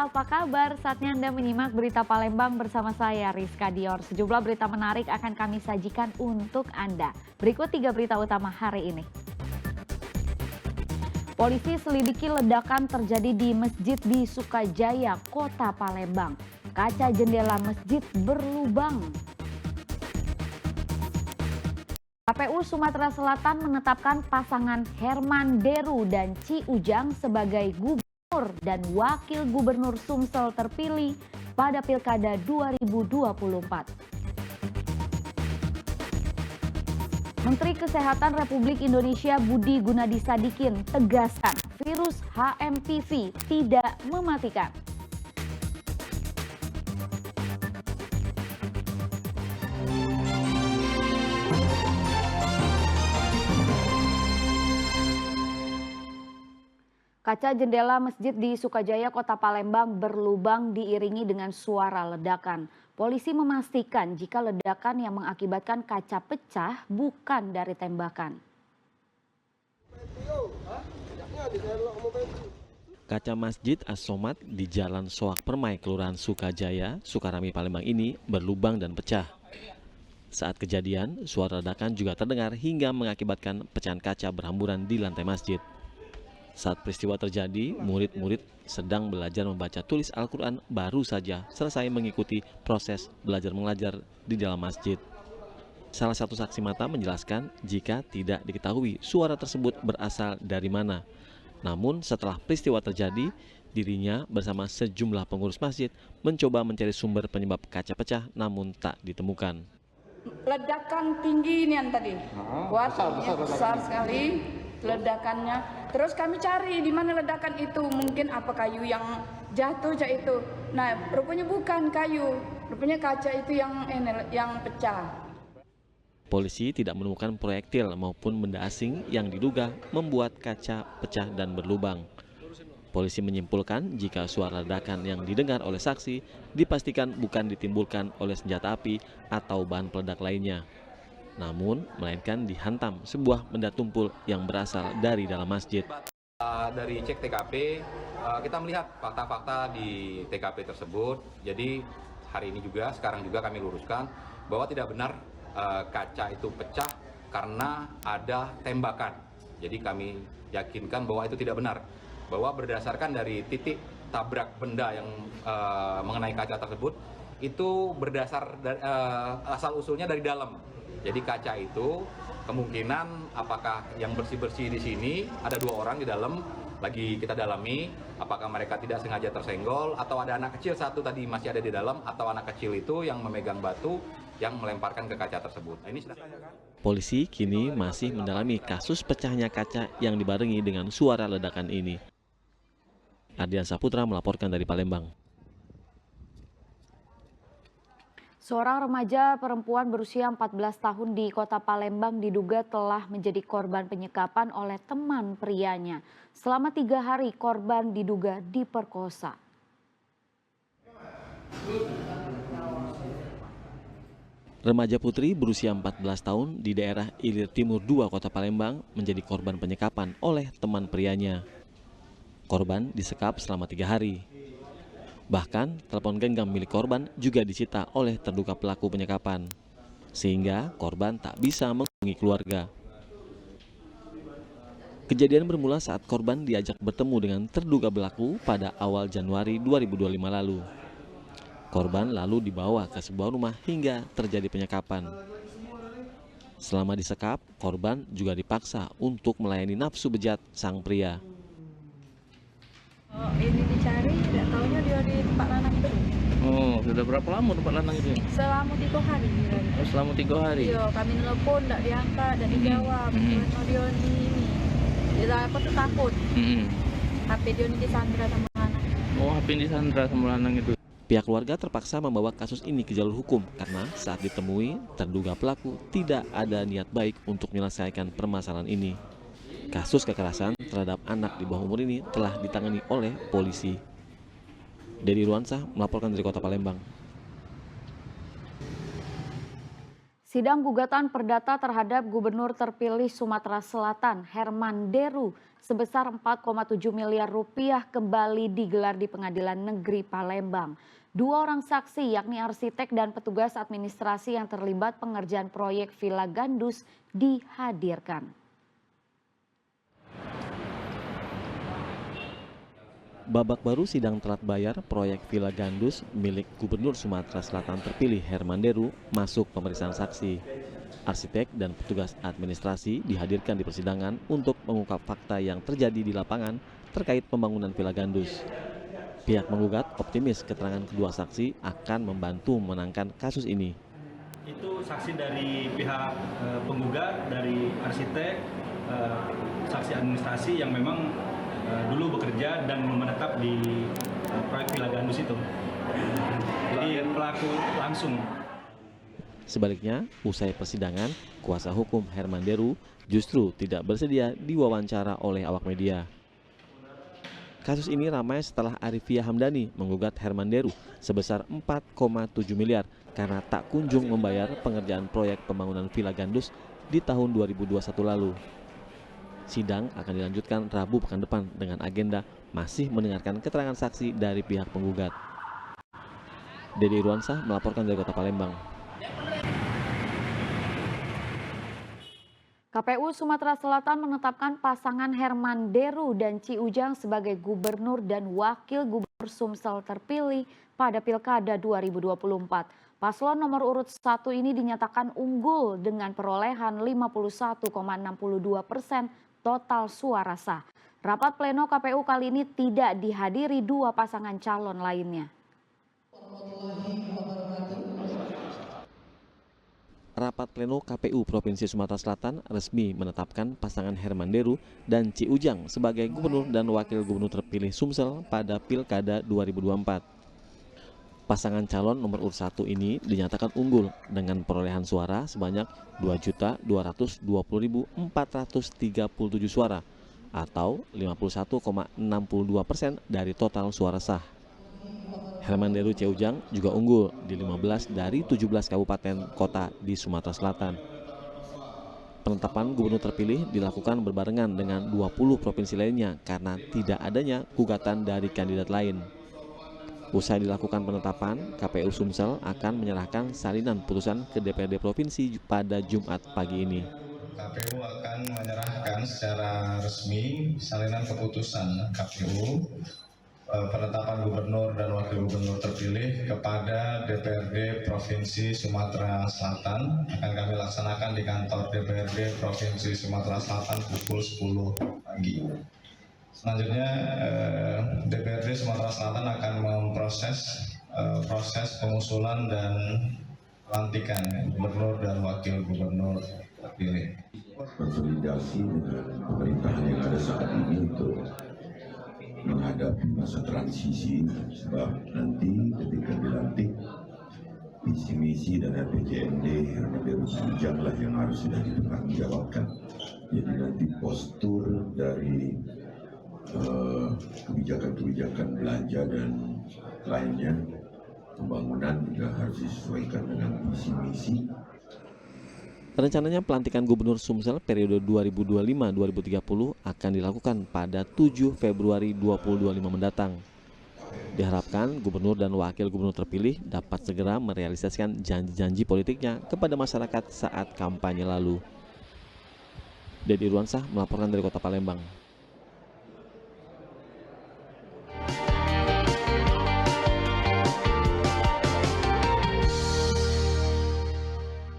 apa kabar? Saatnya Anda menyimak berita Palembang bersama saya, Rizka Dior. Sejumlah berita menarik akan kami sajikan untuk Anda. Berikut 3 berita utama hari ini. Polisi selidiki ledakan terjadi di masjid di Sukajaya, Kota Palembang. Kaca jendela masjid berlubang. KPU Sumatera Selatan menetapkan pasangan Herman Deru dan Ci Ujang sebagai gubernur dan wakil gubernur Sumsel terpilih pada Pilkada 2024. Menteri Kesehatan Republik Indonesia Budi Gunadi Sadikin tegaskan virus HMPV tidak mematikan. Kaca jendela masjid di Sukajaya, Kota Palembang berlubang diiringi dengan suara ledakan. Polisi memastikan jika ledakan yang mengakibatkan kaca pecah bukan dari tembakan. Kaca Masjid As-Somad di Jalan Soak Permai, Kelurahan Sukajaya, Sukarami, Palembang ini berlubang dan pecah. Saat kejadian, suara ledakan juga terdengar hingga mengakibatkan pecahan kaca berhamburan di lantai masjid. Saat peristiwa terjadi, murid-murid sedang belajar membaca tulis Al-Quran baru saja selesai mengikuti proses belajar mengajar di dalam masjid. Salah satu saksi mata menjelaskan jika tidak diketahui suara tersebut berasal dari mana. Namun setelah peristiwa terjadi, dirinya bersama sejumlah pengurus masjid mencoba mencari sumber penyebab kaca pecah namun tak ditemukan. Ledakan tinggi ini yang tadi, kuat, besar sekali ledakannya. Terus kami cari di mana ledakan itu, mungkin apa kayu yang jatuh itu. Nah, rupanya bukan kayu, rupanya kaca itu yang pecah. Polisi tidak menemukan proyektil maupun benda asing yang diduga membuat kaca pecah dan berlubang. Polisi menyimpulkan jika suara ledakan yang didengar oleh saksi dipastikan bukan ditimbulkan oleh senjata api atau bahan peledak lainnya, namun melainkan dihantam sebuah benda tumpul yang berasal dari dalam masjid. Dari cek TKP, kita melihat fakta-fakta di TKP tersebut. Jadi hari ini juga, sekarang juga kami luruskan bahwa tidak benar kaca itu pecah karena ada tembakan. Jadi kami yakinkan bahwa itu tidak benar, bahwa berdasarkan dari titik tabrak benda yang mengenai kaca tersebut itu berdasar asal usulnya dari dalam. Jadi kaca itu kemungkinan apakah yang bersih-bersih di sini ada 2 orang di dalam, lagi kita dalami apakah mereka tidak sengaja tersenggol atau ada anak kecil satu tadi masih ada di dalam, atau anak kecil itu yang memegang batu yang melemparkan ke kaca tersebut. Nah, ini sudah. Polisi kini masih mendalami kasus pecahnya kaca yang dibarengi dengan suara ledakan ini. Ardian Saputra melaporkan dari Palembang. Seorang remaja perempuan berusia 14 tahun di Kota Palembang diduga telah menjadi korban penyekapan oleh teman prianya. Selama 3 hari korban diduga diperkosa. Remaja putri berusia 14 tahun di daerah Ilir Timur 2 Kota Palembang menjadi korban penyekapan oleh teman prianya. Korban disekap selama 3 hari. Bahkan telepon genggam milik korban juga disita oleh terduga pelaku penyekapan, sehingga korban tak bisa menghubungi keluarga. Kejadian bermula saat korban diajak bertemu dengan terduga pelaku pada awal Januari 2025 lalu. Korban lalu dibawa ke sebuah rumah hingga terjadi penyekapan. Selama disekap, korban juga dipaksa untuk melayani nafsu bejat sang pria. Oh, ini dicari, tidak tahunya dia di tempat lanang itu. Oh, sudah berapa lama tempat lanang itu? Selama 3 hari. Oh, selama 3 hari? Iya, kami nelpon, tidak diangkat, tidak dijawab. Dia ini, dia apa tuh takut. HP dia ini disandra sama lanang. Oh, HP disandra sama lanang itu. Pihak keluarga terpaksa membawa kasus ini ke jalur hukum karena saat ditemui, terduga pelaku tidak ada niat baik untuk menyelesaikan permasalahan ini. Kasus kekerasan terhadap anak di bawah umur ini telah ditangani oleh polisi. Dedi Ruansah melaporkan dari Kota Palembang. Sidang gugatan perdata terhadap Gubernur terpilih Sumatera Selatan Herman Deru sebesar 4,7 miliar rupiah kembali digelar di Pengadilan Negeri Palembang. Dua orang saksi yakni arsitek dan petugas administrasi yang terlibat pengerjaan proyek Villa Gandus dihadirkan. Babak baru sidang telat bayar proyek Villa Gandus milik Gubernur Sumatera Selatan terpilih Herman Deru masuk pemeriksaan saksi. Arsitek dan petugas administrasi dihadirkan di persidangan untuk mengungkap fakta yang terjadi di lapangan terkait pembangunan Villa Gandus. Pihak menggugat optimis keterangan kedua saksi akan membantu memenangkan kasus ini. Itu saksi dari pihak penggugat, dari arsitek, saksi administrasi yang memang dulu bekerja dan menetap di proyek Villa Gandus itu. Jadi pelaku langsung. Sebaliknya, usai persidangan, kuasa hukum Herman Deru justru tidak bersedia diwawancara oleh awak media. Kasus ini ramai setelah Arifia Hamdani menggugat Herman Deru sebesar 4,7 miliar karena tak kunjung membayar pengerjaan proyek pembangunan Villa Gandus di tahun 2021 lalu. Sidang akan dilanjutkan Rabu pekan depan dengan agenda masih mendengarkan keterangan saksi dari pihak penggugat. Dedi Irwansah melaporkan dari Kota Palembang. KPU Sumatera Selatan menetapkan pasangan Herman Deru dan Ci Ujang sebagai gubernur dan wakil gubernur Sumsel terpilih pada Pilkada 2024. Paslon nomor urut 1 ini dinyatakan unggul dengan perolehan 51,62% total suara sah. Rapat pleno KPU kali ini tidak dihadiri dua pasangan calon lainnya. Rapat pleno KPU Provinsi Sumatera Selatan resmi menetapkan pasangan Herman Deru dan Ci Ujang sebagai gubernur dan wakil gubernur terpilih Sumsel pada Pilkada 2024. Pasangan calon nomor urut 1 ini dinyatakan unggul dengan perolehan suara sebanyak 2.220.437 suara atau 51,62% dari total suara sah. Herman Deru Ci Ujang juga unggul di 15 dari 17 kabupaten kota di Sumatera Selatan. Penetapan gubernur terpilih dilakukan berbarengan dengan 20 provinsi lainnya karena tidak adanya gugatan dari kandidat lain. Usai dilakukan penetapan, KPU Sumsel akan menyerahkan salinan putusan ke DPRD Provinsi pada Jumat pagi ini. KPU akan menyerahkan secara resmi salinan keputusan KPU penetapan gubernur dan wakil gubernur terpilih kepada DPRD Provinsi Sumatera Selatan. Akan kami laksanakan di kantor DPRD Provinsi Sumatera Selatan pukul 10 pagi. Selanjutnya DPRD Sumatera Selatan akan memproses proses pengusulan dan pelantikan gubernur dan wakil gubernur terpilih. Konsolidasi dengan pemerintahan yang ada saat ini untuk menghadapi masa transisi, sebab nanti ketika dilantik visi misi dan RPJMD Herman Deru Ci Ujang lah yang harus sudah dipertanggungjawabkan. Jadi nanti postur dari kebijakan-kebijakan belanja dan lainnya, pembangunan juga harus disesuaikan dengan visi misi. Rencananya pelantikan Gubernur Sumsel periode 2025-2030 akan dilakukan pada 7 Februari 2025 mendatang. Diharapkan gubernur dan wakil gubernur terpilih dapat segera merealisasikan janji-janji politiknya kepada masyarakat saat kampanye lalu. Dedi Irwansah melaporkan dari Kota Palembang.